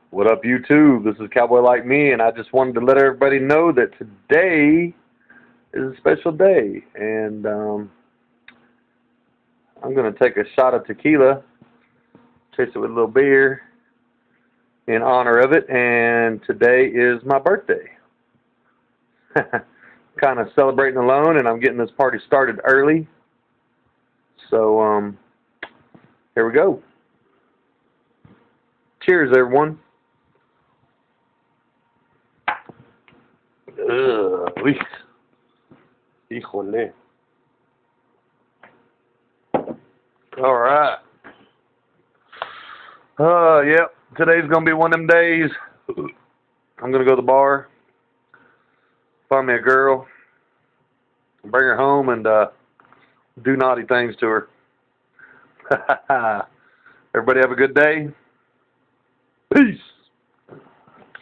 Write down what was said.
What up, YouTube? This is Cowboy Like Me, and I just wanted to let everybody know that today is a special day, and I'm going to take a shot of tequila, chase it with a little beer in honor of it, and today is my birthday. Kind of celebrating alone, and I'm getting this party started early, so here we go. Cheers, everyone. Uy. Híjole. All right. Yep. Today's gonna be one of them days. I'm gonna go to the bar, find me a girl, bring her home, and do naughty things to her. Everybody have a good day.